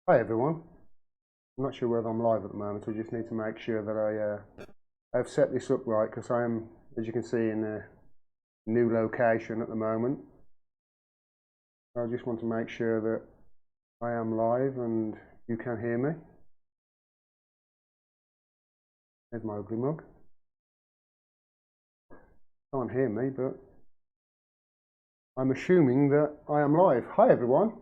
Hi everyone. I'm not sure whether I'm live at the moment. I just need to make sure that I've set this up right, because I am, as you can see, in a new location at the moment. I just want to make sure that I am live and you can hear me. There's my ugly mug. Can't hear me, but I'm assuming that I am live. Hi everyone.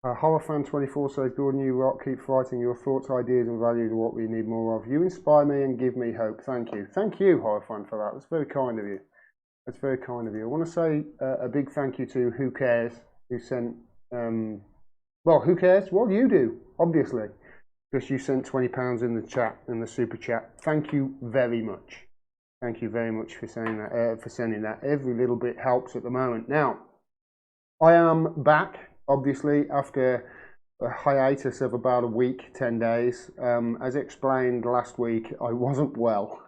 Horrorfan24 says, Gordon, you rock, keep fighting. Your thoughts, ideas and values are what we need more of. You inspire me and give me hope. Thank you. Thank you, Horrorfan, for that. That's very kind of you. That's very kind of you. I want to say a big thank you to Who Cares, who sent, well, who cares? Well, you do, obviously, because you sent £20 in the chat, in the super chat. Thank you very much. Thank you very much for saying that, for sending that. Every little bit helps at the moment. Now, I am back, obviously, after a hiatus of about a week, 10 days. As explained last week, I wasn't well.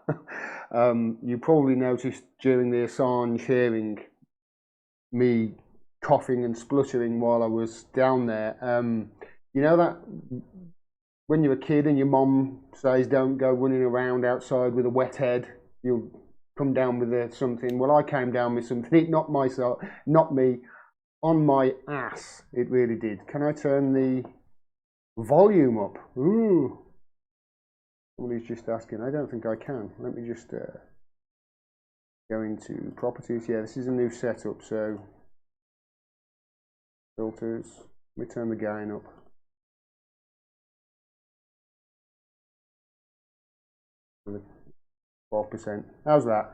You probably noticed during the Assange hearing me coughing and spluttering while I was down there. You know that when you're a kid and your mom says don't go running around outside with a wet head, you'll come down with something. Well, I came down with something, not myself, not me, on my ass. It really did. Can I turn the volume up? Ooh. Somebody's just asking. I don't think I can. Let me just go into properties. Yeah, this is a new setup, so filters. Let me turn the gain up. With 12%. How's that?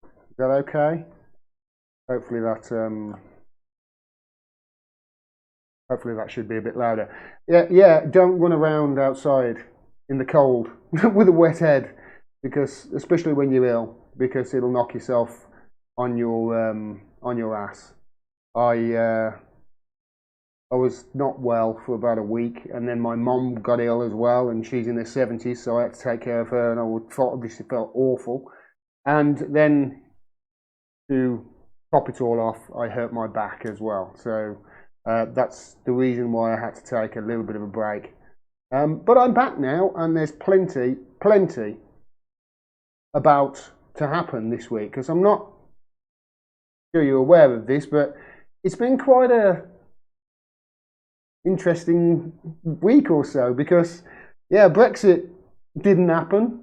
Is that okay? Hopefully that should be a bit louder. Yeah, don't run around outside in the cold with a wet head, because especially when you're ill, because it'll knock yourself on your ass. I was not well for about a week, and then my mom got ill as well, and she's in her 70s, so I had to take care of her, and obviously felt awful. And then to top it all off, I hurt my back as well. So that's the reason why I had to take a little bit of a break. But I'm back now, and there's plenty about to happen this week, because I'm not sure you're aware of this, but it's been quite a interesting week or so, because yeah, Brexit didn't happen.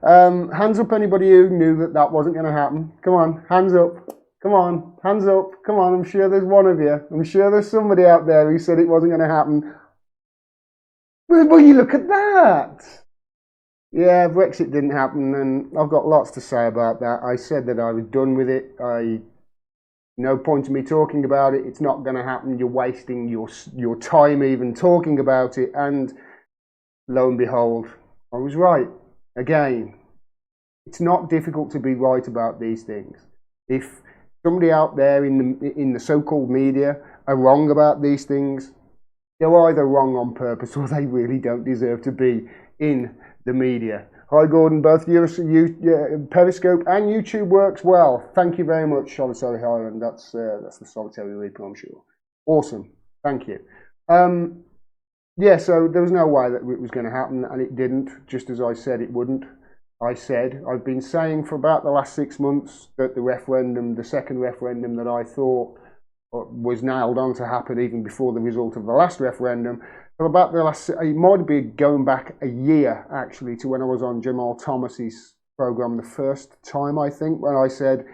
Hands up anybody who knew that wasn't going to happen. Come on, hands up. Come on, hands up. Come on, I'm sure there's one of you. I'm sure there's somebody out there who said it wasn't going to happen. Well, you look at that. Yeah, Brexit didn't happen, and I've got lots to say about that. I said that I was done with it. No point in me talking about it. It's not going to happen. You're wasting your time even talking about it. And lo and behold, I was right. Again, it's not difficult to be right about these things. If somebody out there in the so-called media are wrong about these things, they're either wrong on purpose or they really don't deserve to be in the media. Hi Gordon, both Periscope and YouTube works well. Thank you very much, Solitary Highland. That's the Solitary Reaper, I'm sure. Awesome, thank you. Yeah, so there was no way that it was going to happen, and it didn't, just as I said it wouldn't. I've been saying for about the last 6 months that the second referendum that I thought was nailed on to happen even before the result of the last referendum. For about the last, it might be going back a year actually, to when I was on Jamal Thomas's program the first time, I think, when I said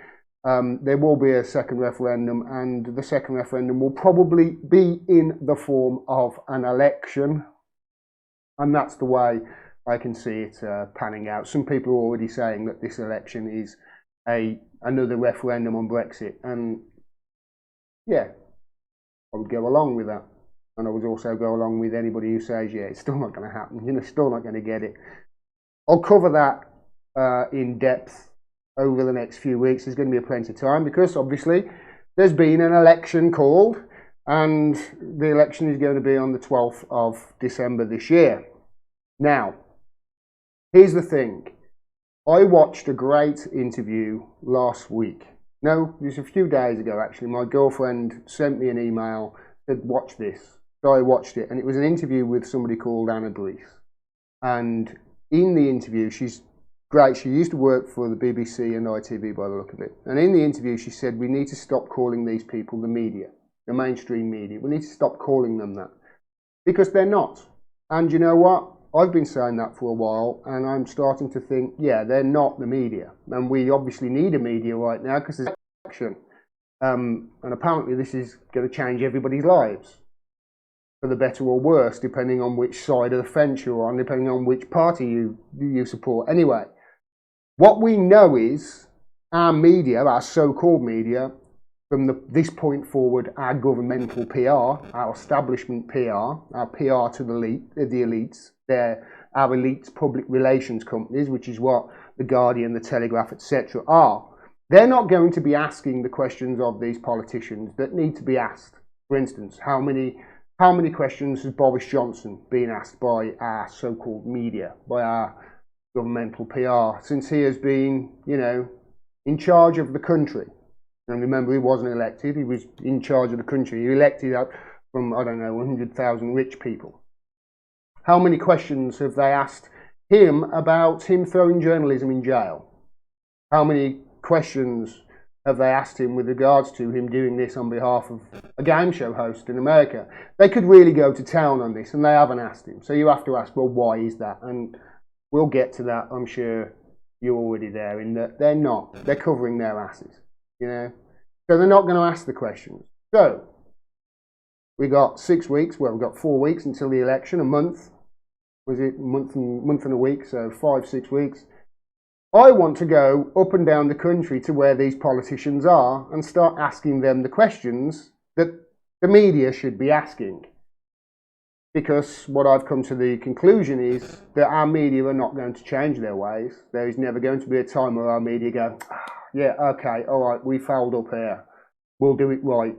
there will be a second referendum, and the second referendum will probably be in the form of an election, and that's the way I can see it panning out. Some people are already saying that this election is another referendum on Brexit, and yeah, I would go along with that. And I would also go along with anybody who says, yeah, it's still not going to happen, still not going to get it. I'll cover that in depth over the next few weeks. There's going to be plenty of time, because obviously there's been an election called, and the election is going to be on the 12th of December this year. Now, here's the thing. I watched a great interview last week. No, it was a few days ago actually. My girlfriend sent me an email, said watch this. So I watched it, and it was an interview with somebody called Anna Brees. And in the interview, she's great. She used to work for the BBC and ITV by the look of it. And in the interview, she said, we need to stop calling these people the media, the mainstream media. We need to stop calling them that, because they're not. And you know what? I've been saying that for a while, and I'm starting to think, yeah, they're not the media. And we obviously need a media right now because there's action. And apparently this is going to change everybody's lives, for the better or worse, depending on which side of the fence you're on, depending on which party you support. Anyway, what we know is our media, our so-called media, from this point forward, our governmental PR, our establishment PR, our PR to the elites, our elites public relations companies, which is what the Guardian, the Telegraph, etc. are. They're not going to be asking the questions of these politicians that need to be asked. For instance, how many questions has Boris Johnson been asked by our so-called media, by our governmental PR, since he has been, you know, in charge of the country? And remember, he wasn't elected, he was in charge of the country. He elected up from, I don't know, 100,000 rich people. How many questions have they asked him about him throwing journalism in jail? How many questions have they asked him with regards to him doing this on behalf of a game show host in America? They could really go to town on this, and they haven't asked him. So you have to ask, well, why is that? And we'll get to that, I'm sure you're already there, in that they're not. They're covering their asses, you know? So they're not going to ask the questions. So we got 6 weeks, well, we've got 4 weeks until the election, a month. Was it month and a week, so 5, 6 weeks. I want to go up and down the country to where these politicians are and start asking them the questions that the media should be asking. Because what I've come to the conclusion is that our media are not going to change their ways. There is never going to be a time where our media go, yeah, okay, all right, we fouled up here. We'll do it right.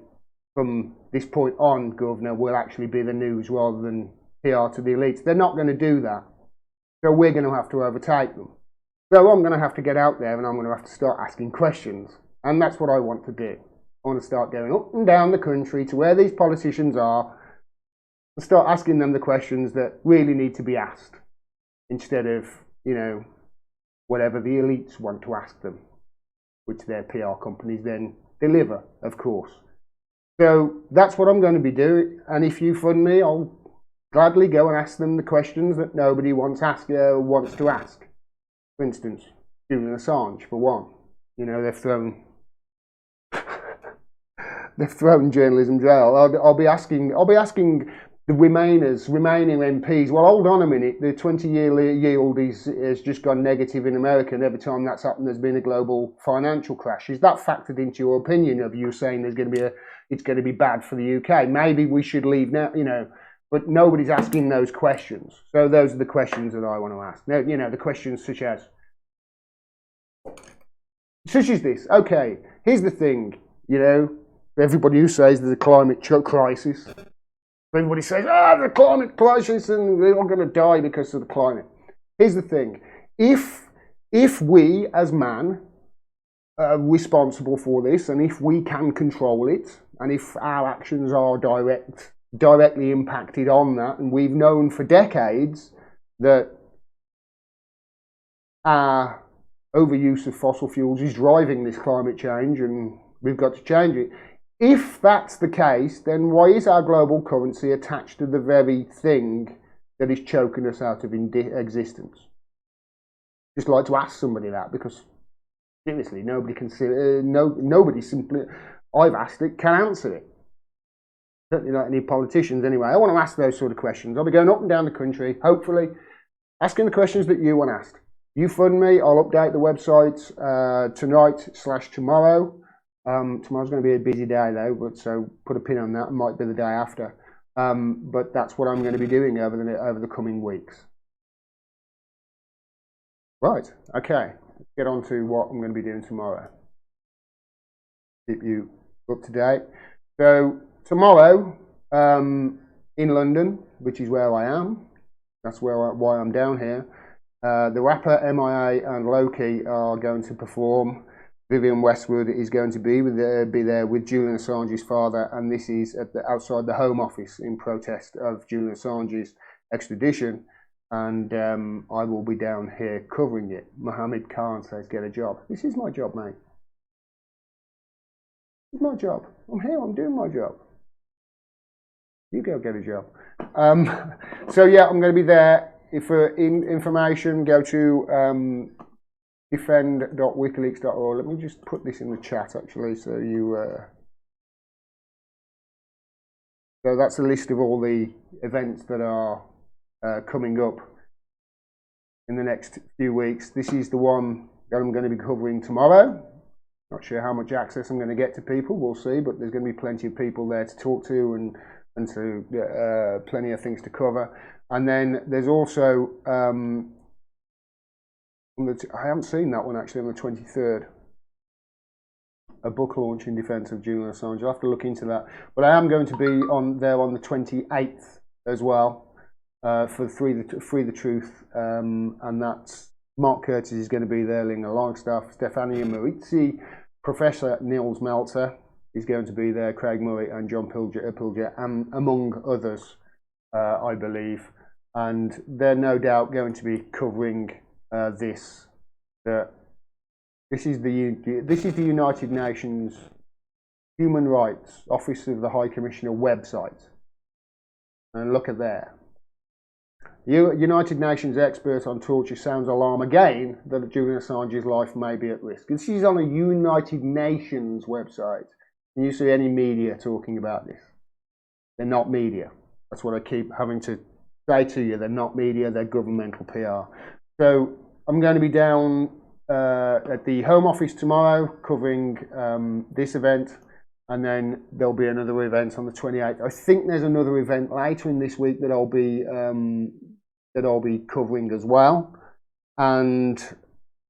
From this point on, Governor, we'll actually be the news rather than PR to the elites. They're not going to do that. So we're going to have to overtake them. So I'm going to have to get out there and I'm going to have to start asking questions. And that's what I want to do. I want to start going up and down the country to where these politicians are and start asking them the questions that really need to be asked, instead of, you know, whatever the elites want to ask them, which their PR companies then deliver, of course. So that's what I'm going to be doing. And if you fund me, I'll gladly go and ask them the questions that nobody wants to ask. For instance, Julian Assange, for one. You know, they've thrown journalism jail. I'll be asking the remaining MPs, well, hold on a minute, the 20-year yield has just gone negative in America, and every time that's happened, there's been a global financial crash. Is that factored into your opinion of you saying it's going to be bad for the UK? Maybe we should leave now, you know. But nobody's asking those questions. So those are the questions that I want to ask. Now, you know, the questions such as this. Okay, here's the thing, you know, everybody who says there's a climate crisis, everybody says, the climate crisis and we're all going to die because of the climate. Here's the thing. If we as man are responsible for this, and if we can control it, and if our actions are directly impacted on that, and we've known for decades that our overuse of fossil fuels is driving this climate change and we've got to change it. If that's the case, then why is our global currency attached to the very thing that is choking us out of existence? Just like to ask somebody that, because seriously, nobody can see nobody simply, I've asked it, can answer it. Certainly not any politicians anyway. I want to ask those sort of questions. I'll be going up and down the country, hopefully, asking the questions that you want asked. You fund me, I'll update the website tonight/tomorrow. Tomorrow's going to be a busy day though, but so put a pin on that. It might be the day after. But that's what I'm going to be doing over the coming weeks. Right, okay. Let's get on to what I'm going to be doing tomorrow. Keep you up to date. So tomorrow, in London, which is where I am, that's why I'm down here. The rapper MIA and Loki are going to perform. Vivienne Westwood is going to be there with Julian Assange's father, and this is outside the Home Office in protest of Julian Assange's extradition. And I will be down here covering it. Mohammed Khan says, get a job. This is my job, mate. It's my job. I'm here, I'm doing my job. You go get a job. So yeah, I'm going to be there. If for information, go to defend.wikileaks.org. Let me just put this in the chat actually, so you. So that's a list of all the events that are coming up in the next few weeks. This is the one that I'm going to be covering tomorrow. Not sure how much access I'm going to get to people. We'll see, but there's going to be plenty of people there to talk to and to plenty of things to cover. And then there's also I haven't seen that one actually on the 23rd. A book launch in defence of Julian Assange. I'll have to look into that. But I am going to be there on the 28th as well for Free the Truth, and that's Mark Curtis is going to be there, Linga Longstaff, Stefania Marizzi, Professor Niels Meltzer is going to be there, Craig Murray and John Pilger, and among others, I believe. And they're no doubt going to be covering this. This is the United Nations Human Rights Office of the High Commissioner website. And look at there. United Nations expert on torture sounds alarm again that Julian Assange's life may be at risk. This is on a United Nations website. Can you see any media talking about this? They're not media. That's what I keep having to say to you. They're not media, they're governmental PR. So I'm going to be down at the Home Office tomorrow covering this event, and then there'll be another event on the 28th. I think there's another event later in this week that I'll be covering as well. And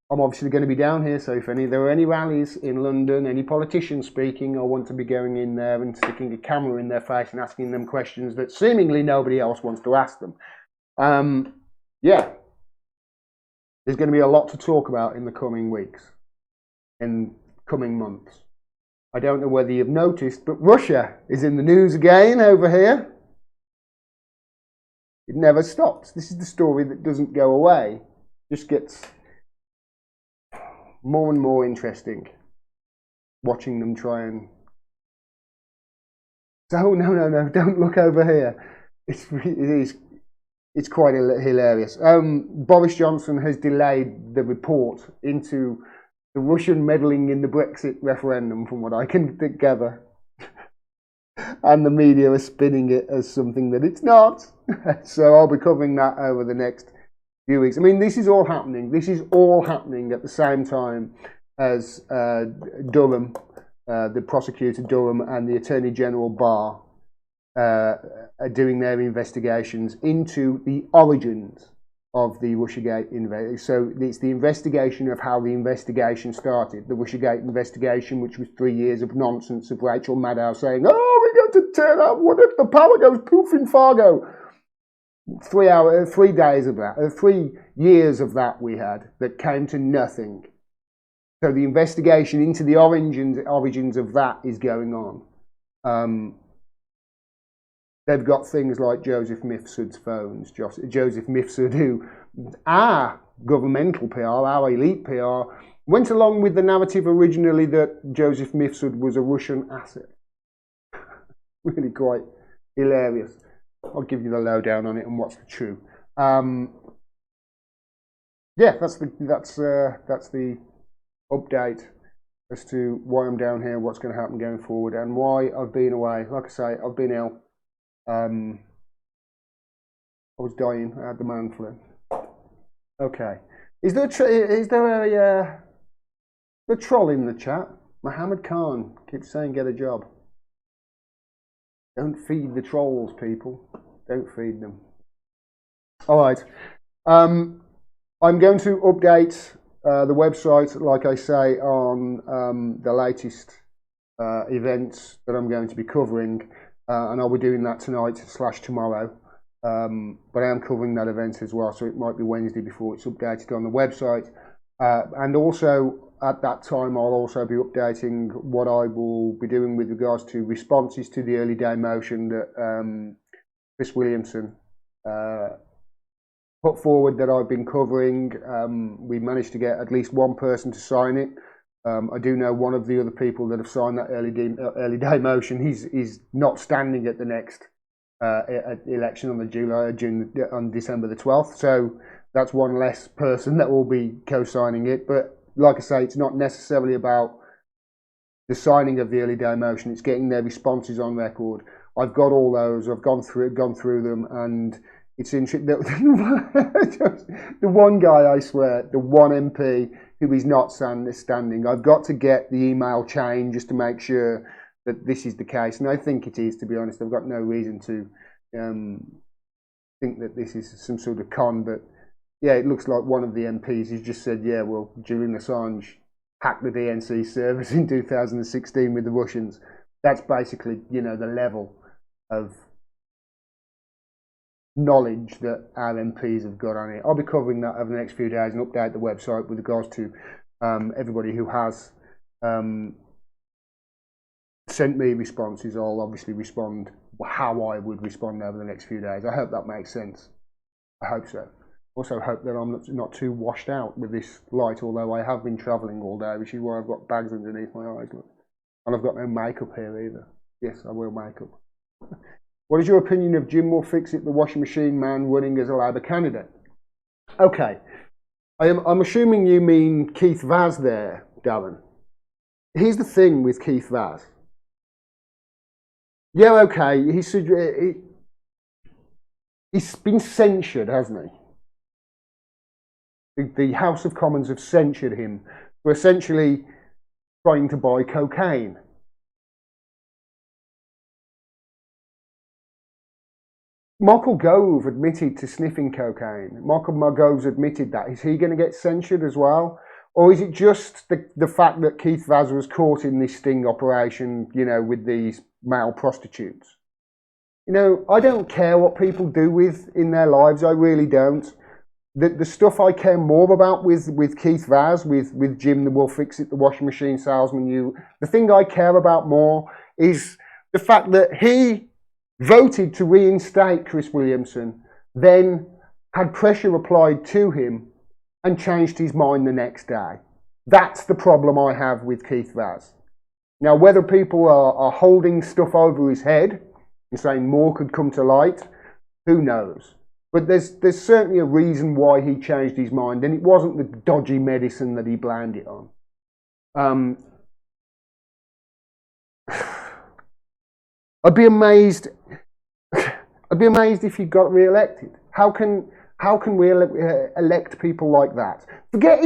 I'm obviously going to be down here, so if there are any rallies in London, any politicians speaking, I want to be going in there and sticking a camera in their face and asking them questions that seemingly nobody else wants to ask them. Yeah, there's going to be a lot to talk about in the coming weeks, in coming months. I don't know whether you've noticed, but Russia is in the news again over here. It never stops. This is the story that doesn't go away. Just gets more and more interesting watching them try and... Oh, no, don't look over here. It's quite hilarious. Boris Johnson has delayed the report into the Russian meddling in the Brexit referendum, from what I can gather. And the media are spinning it as something that it's not. So I'll be covering that over the next few weeks. I mean, this is all happening. This is all happening at the same time as Durham, the prosecutor Durham, and the Attorney General Barr are doing their investigations into the origins of the Russiagate investigation. So it's the investigation of how the investigation started. The Russiagate investigation, which was 3 years of nonsense of Rachel Maddow saying, "Oh, we're going to turn up. What if the power goes poof in Fargo?" 3 days of that, 3 years of that we had that came to nothing. So the investigation into the origins of that is going on. They've got things like Joseph Mifsud's phones. Joseph Mifsud, who our governmental PR, our elite PR, went along with the narrative originally that Joseph Mifsud was a Russian asset. Really quite hilarious. I'll give you the lowdown on it and what's true. Yeah, that's the update as to why I'm down here, what's going to happen going forward, and why I've been away. Like I say, I've been ill. I was dying. I had the man flu. Okay. Is there a troll in the chat? Mohammed Khan keeps saying get a job. Don't feed the trolls, people. Don't feed them. All right. I'm going to update the website, like I say, on the latest events that I'm going to be covering. And I'll be doing that tonight / tomorrow. But I am covering that event as well, so it might be Wednesday before it's updated on the website. And also, at that time, I'll also be updating what I will be doing with regards to responses to the early day motion that Chris Williamson put forward that I've been covering. We managed to get at least one person to sign it. I do know one of the other people that have signed that early day motion. He's not standing at the next election on December the 12th. So that's one less person that will be co-signing it. But like I say, it's not necessarily about the signing of the early day motion. It's getting their responses on record. I've got all those. I've gone through them, and it's interesting. The one guy, I swear, the one MP who is not standing. I've got to get the email chain just to make sure that this is the case, and I think it is. To be honest, I've got no reason to think that this is some sort of con, but yeah, it looks like one of the MPs has just said, yeah, well, Julian Assange hacked the DNC servers in 2016 with the Russians. That's basically, the level of knowledge that our MPs have got on it. I'll be covering that over the next few days and update the website with regards to everybody who has sent me responses. I'll obviously respond how I would respond over the next few days. I hope that makes sense. I hope so. Also hope that I'm not too washed out with this light, although I have been travelling all day, which is why I've got bags underneath my eyes. Look. And I've got no makeup here either. Yes, I will makeup. What is your opinion of Jim will fix it, the washing machine man running as a Labour candidate? Okay, I'm assuming you mean Keith Vaz there, Darren. Here's the thing with Keith Vaz. Yeah, okay, he's been censured, hasn't he? The House of Commons have censured him for essentially trying to buy cocaine. Michael Gove admitted to sniffing cocaine. Michael Gove's admitted that. Is he going to get censured as well? Or is it just the fact that Keith Vaz was caught in this sting operation, with these male prostitutes? I don't care what people do in their lives. I really don't. The stuff I care more about with Keith Vaz, with Jim the Will Fix It, the washing machine salesman, the thing I care about more is the fact that he voted to reinstate Chris Williamson, then had pressure applied to him and changed his mind the next day. That's the problem I have with Keith Vaz. Now, whether people are holding stuff over his head and saying more could come to light, who knows? But there's certainly a reason why he changed his mind, and it wasn't the dodgy medicine that he blamed it on. I'd be amazed if he got re-elected. How can we elect people like that? Forget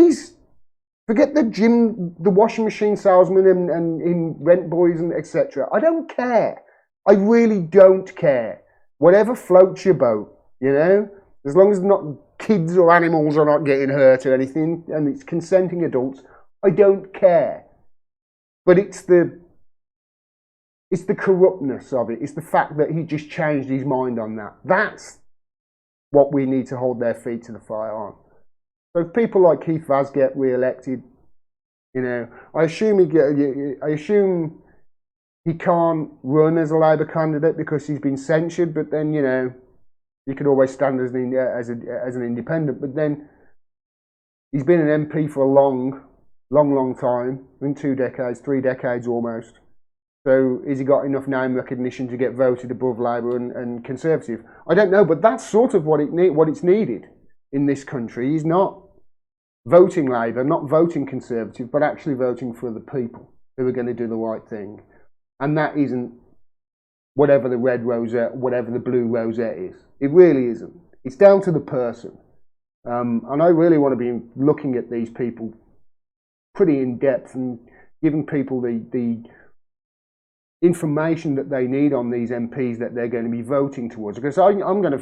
the Jim, the washing machine salesman and in Rent Boys and etc. I don't care. I really don't care. Whatever floats your boat. As long as not kids or animals are not getting hurt or anything, and it's consenting adults, I don't care. But it's the corruptness of it. It's the fact that he just changed his mind on that. That's what we need to hold their feet to the fire on. So if people like Keith Vaz get re-elected, I assume he can't run as a Labour candidate because he's been censured. But then he could always stand as an independent, but then he's been an MP for a long time, in 2 decades, 3 decades almost. So has he got enough name recognition to get voted above Labour and Conservative? I don't know, but that's sort of what's needed in this country. He's not voting Labour, not voting Conservative, but actually voting for the people who are going to do the right thing. And that isn't whatever the red rosette, whatever the blue rosette is. It really isn't. It's down to the person. And I really want to be looking at these people pretty in depth and giving people the information that they need on these MPs that they're going to be voting towards. Because we're going to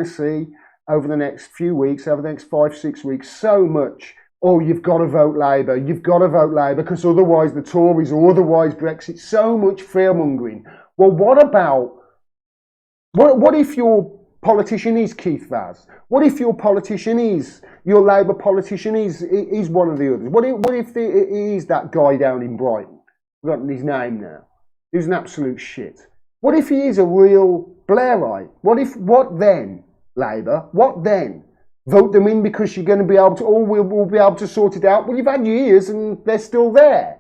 see over the next few weeks, over the next 5-6 weeks, so much. Oh, you've got to vote Labour. You've got to vote Labour because otherwise the Tories or otherwise Brexit. So much fear mongering. Well, what if you're politician is Keith Vaz? What if your politician is, your Labour politician is one of the others? What if he is that guy down in Brighton? I've forgotten his name now. Who's an absolute shit. What if he is a real Blairite? What then, Labour? What then? Vote them in because you're going to be able to, we'll be able to sort it out. Well, you've had years and they're still there.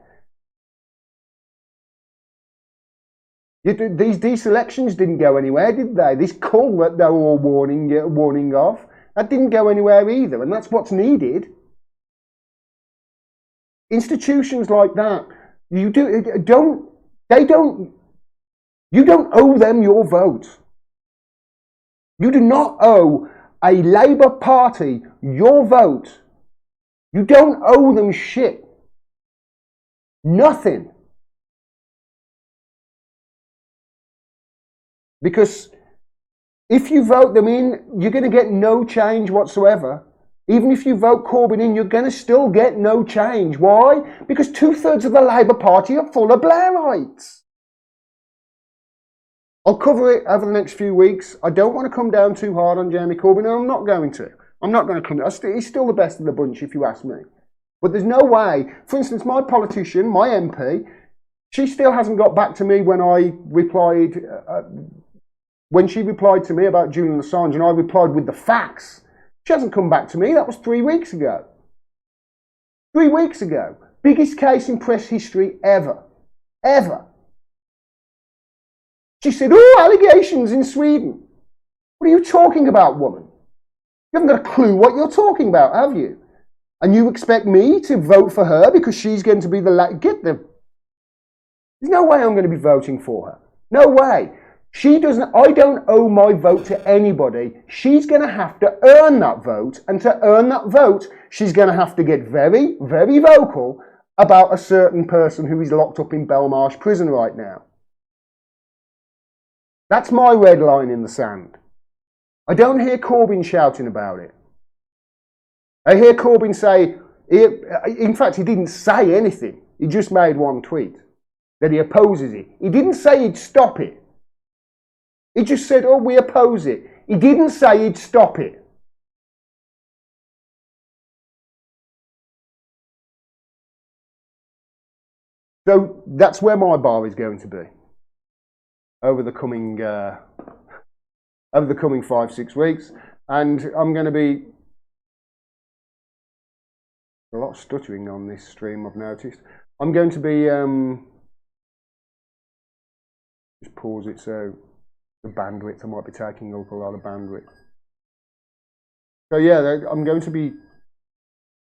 These elections didn't go anywhere, did they? This cull that they were all warning of, that didn't go anywhere either, and that's what's needed. Institutions like that, you don't owe them your vote. You do not owe a Labour Party your vote. You don't owe them shit. Nothing. Because if you vote them in, you're going to get no change whatsoever. Even if you vote Corbyn in, you're going to still get no change. Why? Because 2/3 of the Labour Party are full of Blairites. I'll cover it over the next few weeks. I don't want to come down too hard on Jeremy Corbyn, and I'm not going to. I'm not going to come down. He's still the best of the bunch, if you ask me. But there's no way. For instance, my politician, my MP, she still hasn't got back to me when I replied... when she replied to me about Julian Assange, and I replied with the facts. She hasn't come back to me. That was 3 weeks ago. 3 weeks ago. Biggest case in press history ever. Ever. She said, oh, allegations in Sweden. What are you talking about, woman? You haven't got a clue what you're talking about, have you? And you expect me to vote for her because she's going to be the... There's no way I'm going to be voting for her. No way. I don't owe my vote to anybody. She's going to have to earn that vote. And to earn that vote, she's going to have to get very, very vocal about a certain person who is locked up in Belmarsh prison right now. That's my red line in the sand. I don't hear Corbyn shouting about it. I hear Corbyn say, in fact, he didn't say anything. He just made one tweet that he opposes it. He didn't say he'd stop it. He just said, oh, we oppose it. He didn't say he'd stop it. So that's where my bar is going to be over the coming 5-6 weeks. And I'm going to be... a lot of stuttering on this stream, I've noticed. I'm going to be... just pause it so... the bandwidth, I might be taking up a lot of bandwidth. So yeah, I'm going to be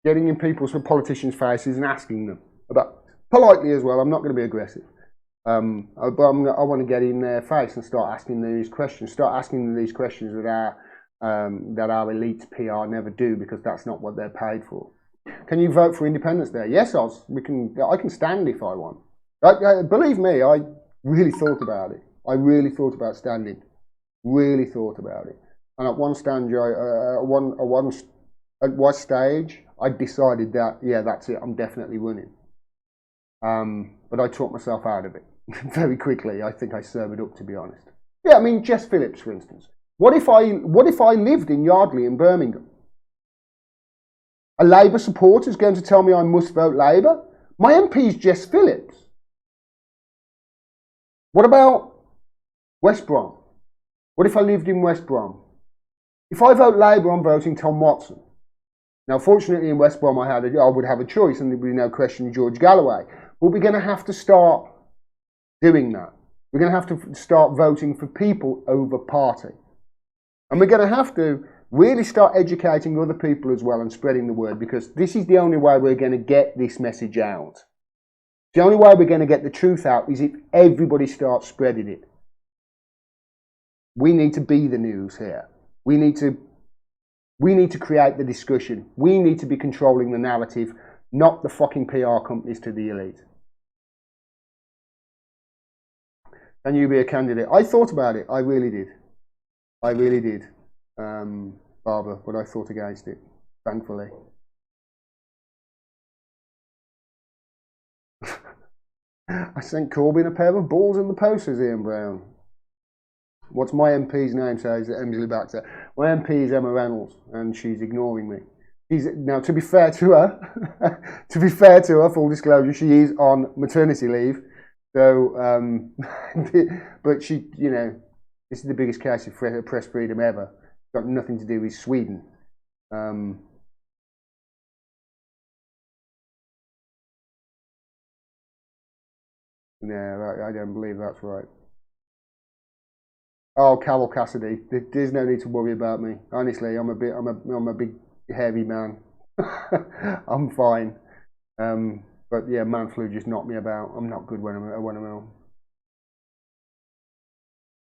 getting in people's, politicians' faces and asking them about, politely as well, I'm not going to be aggressive. But I want to get in their face and start asking them these questions, that our elite PR never do, because that's not what they're paid for. Can you vote for independence there? Yes, I can stand if I want. Believe me, I really thought about it. I really thought about standing. Really thought about it. And at one stage, I decided that, yeah, that's it. I'm definitely winning. But I talked myself out of it very quickly. I think I served it up, to be honest. Yeah, I mean, Jess Phillips, for instance. What if I lived in Yardley in Birmingham? A Labour supporter is going to tell me I must vote Labour? My MP is Jess Phillips. What about West Brom? What if I lived in West Brom? If I vote Labour, I'm voting Tom Watson. Now, fortunately, in West Brom, I would have a choice, and there would be no question George Galloway. But we're going to have to start doing that. We're going to have to start voting for people over party. And we're going to have to really start educating other people as well and spreading the word, because this is the only way we're going to get this message out. The only way we're going to get the truth out is if everybody starts spreading it. We need to be the news here. We need to create the discussion. We need to be controlling the narrative, not the fucking PR companies to the elite. Can you be a candidate? I thought about it. I really did. I really did, Barbara, but I thought against it, thankfully. I sent Corbyn a pair of balls in the post, says Ian Brown. What's my MP's name? Says Emily Baxter. My MP is Emma Reynolds, and she's ignoring me. Now, to be fair to her, full disclosure, she is on maternity leave. So, but she, you know, this is the biggest case of press freedom ever. It's got nothing to do with Sweden. No, I don't believe that's right. Oh, Carol Cassidy, there's no need to worry about me. Honestly, I'm a big heavy man. I'm fine. But yeah, man flu just knocked me about. I'm not good when I'm ill.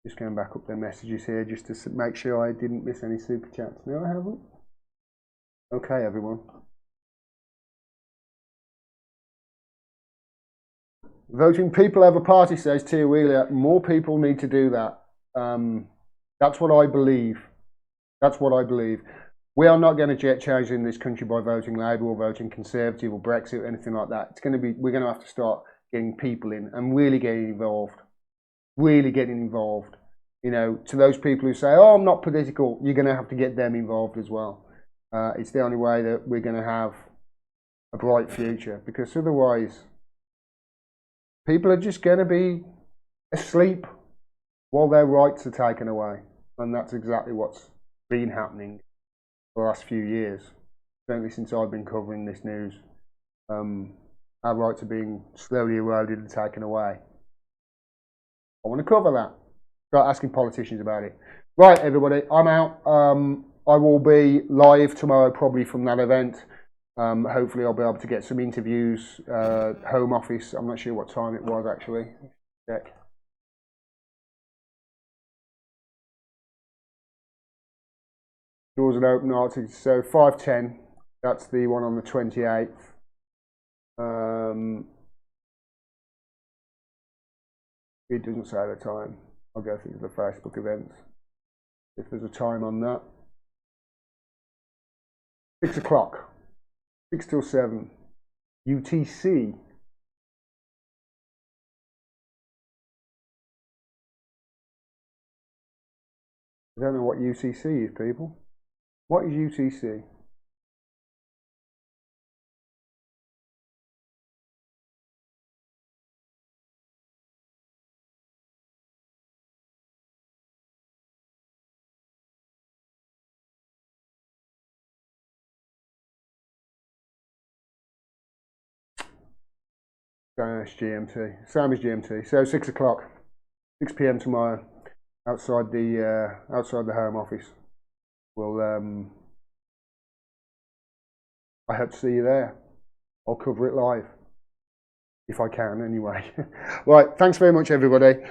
Just going back up their messages here just to make sure I didn't miss any super chats. No, I haven't. Okay, everyone. Voting people over party, says Tia Wheeler. More people need to do that. That's what I believe. That's what I believe. We are not going to get change in this country by voting Labour or voting Conservative or Brexit or anything like that. It's going to be, we're going to have to start getting people in and really getting involved. Really getting involved. You know, to those people who say, oh, I'm not political, you're going to have to get them involved as well. It's the only way that we're going to have a bright future, because otherwise people are just going to be asleep while their rights are taken away. And that's exactly what's been happening for the last few years. Certainly since I've been covering this news. Our rights are being slowly eroded and taken away. I want to cover that. Start asking politicians about it. Right, everybody, I'm out. I will be live tomorrow, probably from that event. Hopefully I'll be able to get some interviews, home office. I'm not sure what time it was actually. Check. Doors are open, Arctic. So 5:10. That's the one on the 28th. It doesn't say the time. I'll go through the Facebook events if there's a time on that. 6 o'clock. 6 till 7. UTC. I don't know what UTC is, people. What is UTC? It's GMT. Same as GMT. So 6 o'clock, 6 p.m. tomorrow, outside the Home Office. We'll I hope to see you there. I'll cover it live if I can, anyway. Right. Thanks very much, everybody.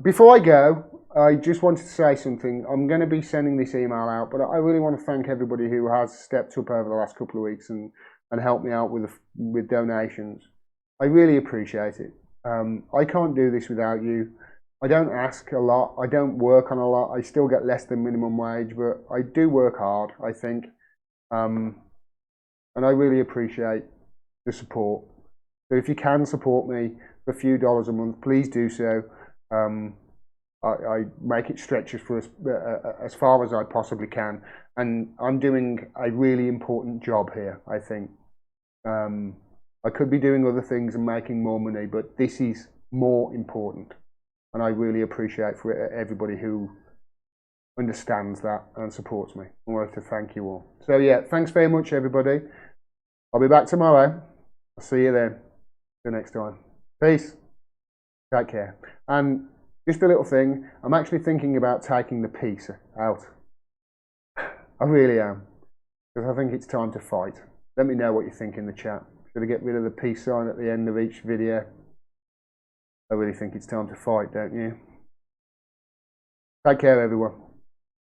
Before I go, I just wanted to say something. I'm going to be sending this email out, but I really want to thank everybody who has stepped up over the last couple of weeks and helped me out with donations. I really appreciate it. I can't do this without you. I don't ask a lot. I don't work on a lot. I still get less than minimum wage, but I do work hard, I think. And I really appreciate the support. So if you can support me for a few dollars a month, please do so. I make it stretch as far as I possibly can. And I'm doing a really important job here, I think. I could be doing other things and making more money, but this is more important. And I really appreciate for everybody who understands that and supports me. I want to thank you all. So yeah, thanks very much, everybody. I'll be back tomorrow. I'll see you then. See you next time. Peace. Take care. And just a little thing, I'm actually thinking about taking the peace out. I really am. Because I think it's time to fight. Let me know what you think in the chat. Should I get rid of the peace sign at the end of each video? I really think it's time to fight, don't you? Take care, everyone.